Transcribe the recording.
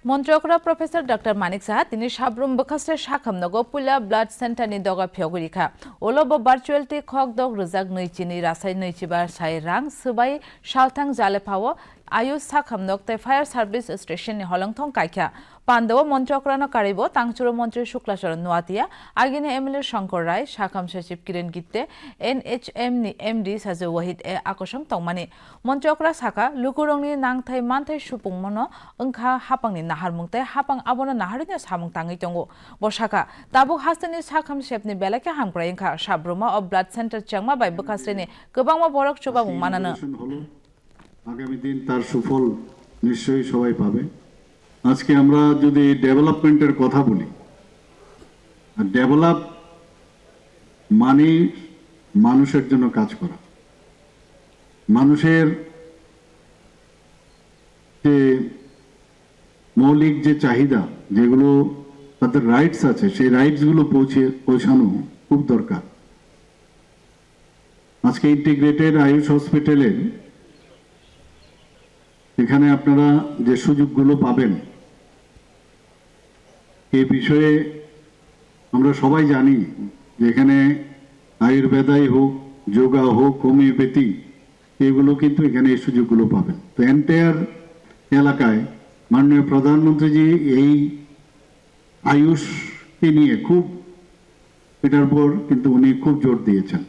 মন্ত্রকরা professor doctor Manik Saha তিনি Sabroom বখাসে সাখামনগো পুলা blood সেন্টারনি দगा ফিয়গরিখা ওলব ভার্চুয়ালটি খক দক রুজাক নৈচিনি রাসাই নৈচিবার সাই রাং সবাই সালথাং জালেফাও आयुष साखामनक ते फायर सार्भिस स्टेशन हलंथं काइखा पांडव मन्त्रकरानो कारिबो तांगचुरो मंत्री शुक्लाचरण नुआतिया आगिने एमएलए शंकर राय साखाम सचिव किरण गित्ते एनएचएम नि एमडी साजु वहिद ए आकर्षण तंगमानि मन्त्रकरा साखा लुकुरंनि नांथाय मानथाय सुपुंमनो ओंखा हापांनि नाहारमुंते हापां आबोनो नाहारिनो सामुं ताङै दंगो बसाखा ताबुक हास्टेनि साखाम शेपनि बेलाके हामग्राय ओंखा साब्रुमा अफ ब्लाड सेन्टार चांगमा बाय बखास्रेनि गोबांमा बरक चुबाबुं मानानो আগামী দিন তার সুফল নিশ্চয়ই সবাই পাবে। আজকে আমরা যদি ডেভেলপমেন্টের কথা বলি, ডেভেলপ মানে মানুষের জন্য কাজ করা, মানুষের যে মৌলিক যে চাহিদা, যেগুলো তাদের রাইটস আছে, সেই রাইটসগুলো পৌঁছানো খুব দরকার। আজকে ইন্টিগ্রেটেড আয়ুষ হসপিটালে এখানে আপনারা যে সুযোগগুলো পাবেন এই বিষয়ে আমরা সবাই জানি যে এখানে আয়ুর্বেদাই হোক, যোগা হোক, হোমিওপ্যাথি, এগুলো কিন্তু এখানে এই সুযোগগুলো পাবেন। তো এন্টায়ার এলাকায় মাননীয় প্রধানমন্ত্রীজি এই আয়ুষকে নিয়ে খুব এটার উপর কিন্তু উনি খুব জোর দিয়েছেন।